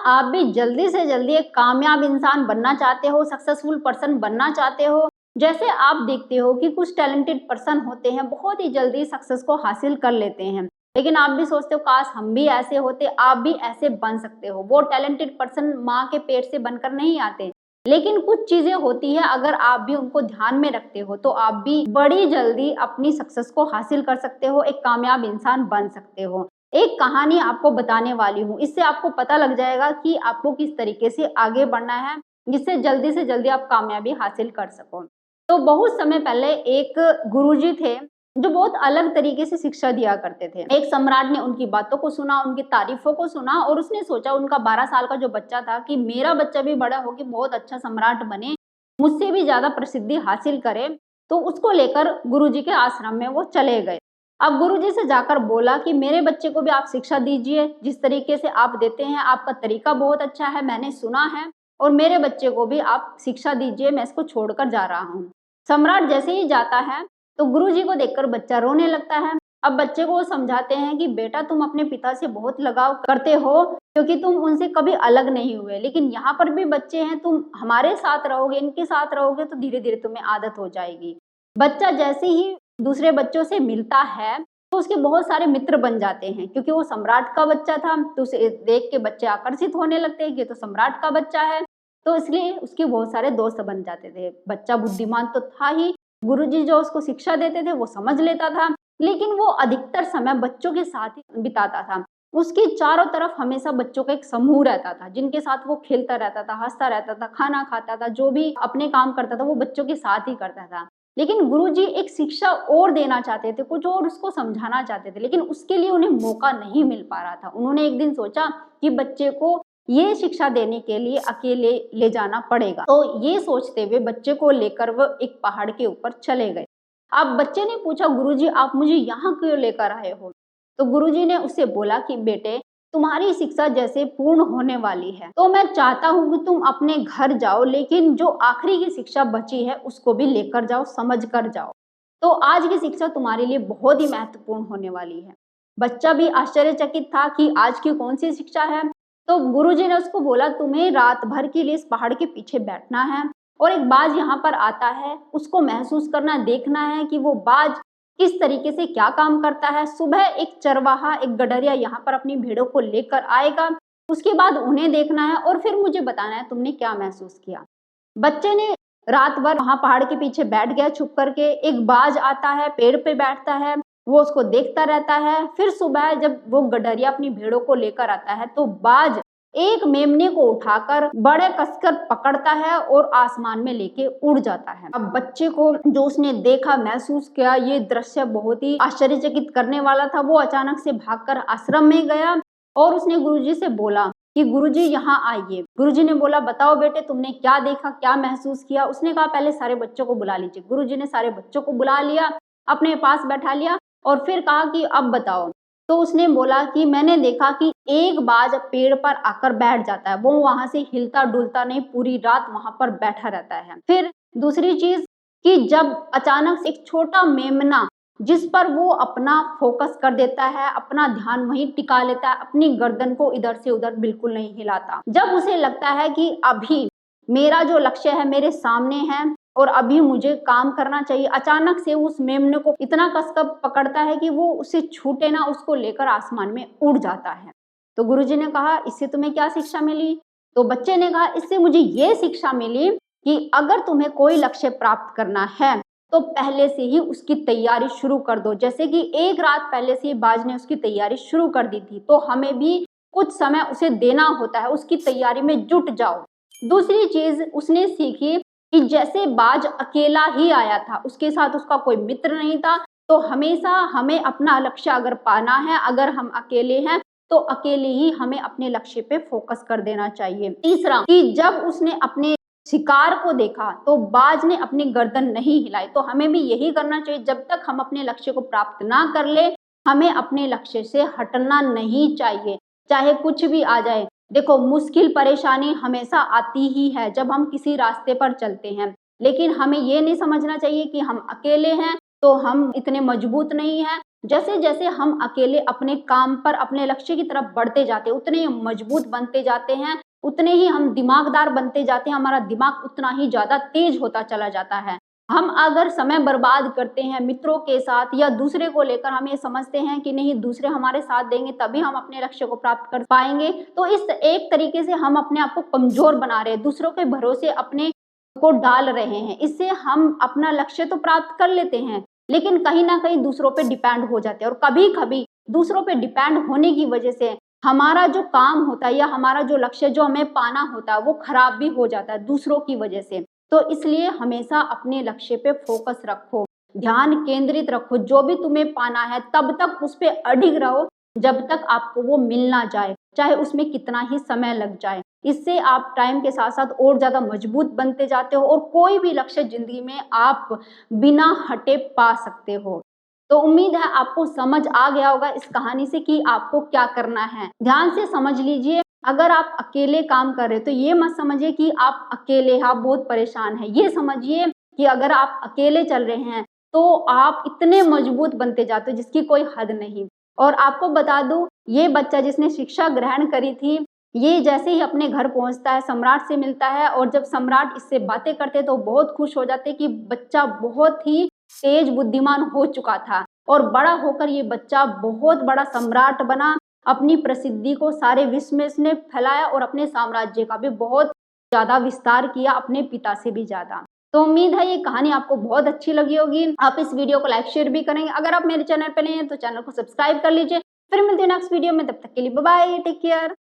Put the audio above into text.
आप भी जल्दी से जल्दी एक कामयाब इंसान बनना चाहते हो, सक्सेसफुल पर्सन बनना चाहते हो? जैसे आप देखते हो कि कुछ टैलेंटेड पर्सन होते हैं, बहुत ही जल्दी सक्सेस को हासिल कर लेते हैं, लेकिन आप भी सोचते हो काश हम भी ऐसे होते, आप भी ऐसे बन सकते हो। वो टैलेंटेड पर्सन माँ के पेट से बनकर नहीं आते, लेकिन कुछ चीजें होती है, अगर आप भी उनको ध्यान में रखते हो तो आप भी बड़ी जल्दी अपनी सक्सेस को हासिल कर सकते हो, एक कामयाब इंसान बन सकते हो। एक कहानी आपको बताने वाली हूँ, इससे आपको पता लग जाएगा कि आपको किस तरीके से आगे बढ़ना है, जिससे जल्दी से जल्दी आप कामयाबी हासिल कर सको। तो बहुत समय पहले एक गुरुजी थे जो बहुत अलग तरीके से शिक्षा दिया करते थे। एक सम्राट ने उनकी बातों को सुना, उनकी तारीफों को सुना और उसने सोचा, उनका 12 साल का जो बच्चा था, कि मेरा बच्चा भी बड़ा होकर बहुत अच्छा सम्राट बने, मुझसे भी ज्यादा प्रसिद्धि हासिल करे। तो उसको लेकर गुरुजी के आश्रम में वो चले गए। अब गुरुजी से जाकर बोला कि मेरे बच्चे को भी आप शिक्षा दीजिए, जिस तरीके से आप देते हैं आपका तरीका बहुत अच्छा है, मैंने सुना है, और मेरे बच्चे को भी आप शिक्षा दीजिए, मैं इसको छोड़कर जा रहा हूँ। सम्राट जैसे ही जाता है तो गुरुजी को देखकर बच्चा रोने लगता है। अब बच्चे को वो समझाते हैं कि बेटा तुम अपने पिता से बहुत लगाव करते हो, क्योंकि तुम उनसे कभी अलग नहीं हुए, लेकिन यहाँ पर भी बच्चे हैं, तुम हमारे साथ रहोगे, इनके साथ रहोगे तो धीरे धीरे तुम्हें आदत हो जाएगी। बच्चा जैसे ही दूसरे बच्चों से मिलता है तो उसके बहुत सारे मित्र बन जाते हैं, क्योंकि वो सम्राट का बच्चा था, तो उसे देख के बच्चे आकर्षित होने लगते हैं कि तो सम्राट का बच्चा है, तो इसलिए उसके बहुत सारे दोस्त बन जाते थे। बच्चा बुद्धिमान तो था ही, गुरुजी जो उसको शिक्षा देते थे वो समझ लेता था, लेकिन वो अधिकतर समय बच्चों के साथ ही बिताता था। उसके चारों तरफ हमेशा बच्चों का एक समूह रहता था, जिनके साथ वो खेलता रहता था, हंसता रहता था, खाना खाता था, जो भी अपने काम करता था वो बच्चों के साथ ही करता था। लेकिन गुरुजी एक शिक्षा और देना चाहते थे, कुछ और उसको समझाना चाहते थे, लेकिन उसके लिए उन्हें मौका नहीं मिल पा रहा था। उन्होंने एक दिन सोचा कि बच्चे को ये शिक्षा देने के लिए अकेले ले जाना पड़ेगा, तो ये सोचते हुए बच्चे को लेकर वो एक पहाड़ के ऊपर चले गए। अब बच्चे ने पूछा, गुरुजी आप मुझे यहाँ क्यों लेकर आए हो? तो गुरुजी ने उससे बोला कि बेटे तुम्हारी शिक्षा जैसे पूर्ण होने वाली है, तो मैं चाहता हूँ कि तुम अपने घर जाओ, लेकिन जो आखिरी की शिक्षा बची है उसको भी लेकर जाओ, समझ कर जाओ। तो आज की शिक्षा तुम्हारे लिए बहुत ही महत्वपूर्ण होने वाली है। बच्चा भी आश्चर्यचकित था कि आज की कौन सी शिक्षा है। तो गुरुजी ने उसको बोला, तुम्हें रात भर के लिए इस पहाड़ के पीछे बैठना है और एक बाज यहाँ पर आता है, उसको महसूस करना, देखना है कि वो बाज किस तरीके से क्या काम करता है। सुबह एक चरवाहा, एक गडरिया यहाँ पर अपनी भेड़ों को लेकर आएगा, उसके बाद उन्हें देखना है और फिर मुझे बताना है तुमने क्या महसूस किया। बच्चे ने रात भर वहां पहाड़ के पीछे बैठ गया छुप करके। एक बाज आता है, पेड़ पे बैठता है, वो उसको देखता रहता है। फिर सुबह जब वो गडरिया अपनी भेड़ों को लेकर आता है तो बाज एक मेमने को उठाकर बड़े कसकर पकड़ता है और आसमान में लेके उड़ जाता है। अब बच्चे को जो उसने देखा, महसूस किया, ये दृश्य बहुत ही आश्चर्यचकित करने वाला था। वो अचानक से भागकर आश्रम में गया और उसने गुरुजी से बोला कि गुरुजी यहाँ आइए। गुरुजी ने बोला, बताओ बेटे तुमने क्या देखा, क्या महसूस किया? उसने कहा पहले सारे बच्चों को बुला लीजिए। गुरुजी ने सारे बच्चों को बुला लिया, अपने पास बैठा लिया और फिर कहा कि अब बताओ। तो उसने बोला कि मैंने देखा कि एक बाज पेड़ पर आकर बैठ जाता है, वो वहां से हिलता डुलता नहीं, पूरी रात वहां पर बैठा रहता है। फिर दूसरी चीज कि जब अचानक से एक छोटा मेमना जिस पर वो अपना फोकस कर देता है, अपना ध्यान वहीं टिका लेता है, अपनी गर्दन को इधर से उधर बिल्कुल नहीं हिलाता। जब उसे लगता है कि अभी मेरा जो लक्ष्य है मेरे सामने है और अभी मुझे काम करना चाहिए, अचानक से उस मेमने को इतना कसकर पकड़ता है कि वो उसे छूटे ना, उसको लेकर आसमान में उड़ जाता है। तो गुरुजी ने कहा, इससे तुम्हें क्या शिक्षा मिली? तो बच्चे ने कहा, इससे मुझे ये शिक्षा मिली कि अगर तुम्हें कोई लक्ष्य प्राप्त करना है तो पहले से ही उसकी तैयारी शुरू कर दो। जैसे कि एक रात पहले से ही बाज ने उसकी तैयारी शुरू कर दी थी, तो हमें भी कुछ समय उसे देना होता है, उसकी तैयारी में जुट जाओ। दूसरी चीज उसने सीखी कि जैसे बाज अकेला ही आया था, उसके साथ उसका कोई मित्र नहीं था, तो हमेशा हमें अपना लक्ष्य अगर पाना है, अगर हम अकेले हैं तो अकेले ही हमें अपने लक्ष्य पे फोकस कर देना चाहिए। तीसरा कि जब उसने अपने शिकार को देखा तो बाज ने अपनी गर्दन नहीं हिलाई, तो हमें भी यही करना चाहिए। जब तक हम अपने लक्ष्य को प्राप्त ना कर ले, हमें अपने लक्ष्य से हटना नहीं चाहिए, चाहे कुछ भी आ जाए। देखो, मुश्किल परेशानी हमेशा आती ही है जब हम किसी रास्ते पर चलते हैं, लेकिन हमें ये नहीं समझना चाहिए कि हम अकेले हैं तो हम इतने मजबूत नहीं हैं, जैसे जैसे हम अकेले अपने काम पर अपने लक्ष्य की तरफ बढ़ते जाते हैं, उतने ही मजबूत बनते जाते हैं, उतने ही हम दिमागदार बनते जाते हैं, हमारा दिमाग उतना ही ज़्यादा तेज होता चला जाता है। हम अगर समय बर्बाद करते हैं मित्रों के साथ या दूसरे को लेकर, हम ये समझते हैं कि नहीं दूसरे हमारे साथ देंगे तभी हम अपने लक्ष्य को प्राप्त कर पाएंगे, तो इस एक तरीके से हम अपने आप को कमजोर बना रहे हैं, दूसरों के भरोसे अपने को डाल रहे हैं। इससे हम अपना लक्ष्य तो प्राप्त कर लेते हैं, लेकिन कहीं ना कहीं दूसरों पे डिपेंड हो जाते हैं, और कभी कभी दूसरों पे डिपेंड होने की वजह से हमारा जो काम होता है या हमारा जो लक्ष्य जो हमें पाना होता है वो खराब भी हो जाता है दूसरों की वजह से। तो इसलिए हमेशा अपने लक्ष्य पे फोकस रखो, ध्यान केंद्रित रखो, जो भी तुम्हें पाना है तब तक उस पे अडिग रहो जब तक आपको वो मिल ना जाए, चाहे उसमें कितना ही समय लग जाए। इससे आप टाइम के साथ साथ और ज्यादा मजबूत बनते जाते हो और कोई भी लक्ष्य जिंदगी में आप बिना हटे पा सकते हो। तो उम्मीद है आपको समझ आ गया होगा इस कहानी से कि आपको क्या करना है। ध्यान से समझ लीजिए, अगर आप अकेले काम कर रहे हो तो ये मत समझिए कि आप अकेले आप बहुत परेशान हैं, ये समझिए कि अगर आप अकेले चल रहे हैं तो आप इतने मजबूत बनते जाते हो जिसकी कोई हद नहीं। और आपको बता दूं, ये बच्चा जिसने शिक्षा ग्रहण करी थी, ये जैसे ही अपने घर पहुंचता है सम्राट से मिलता है, और जब सम्राट इससे बातें करते तो बहुत खुश हो जाते कि बच्चा बहुत ही तेज बुद्धिमान हो चुका था, और बड़ा होकर ये बच्चा बहुत बड़ा सम्राट बना, अपनी प्रसिद्धि को सारे विश्व में इसने फैलाया और अपने साम्राज्य का भी बहुत ज्यादा विस्तार किया, अपने पिता से भी ज्यादा। तो उम्मीद है ये कहानी आपको बहुत अच्छी लगी होगी। आप इस वीडियो को लाइक शेयर भी करेंगे। अगर आप मेरे चैनल पर नए हैं तो चैनल को सब्सक्राइब कर लीजिए। फिर मिलते हैं नेक्स्ट वीडियो में, तब तक के लिए बाय बाय, टेक केयर।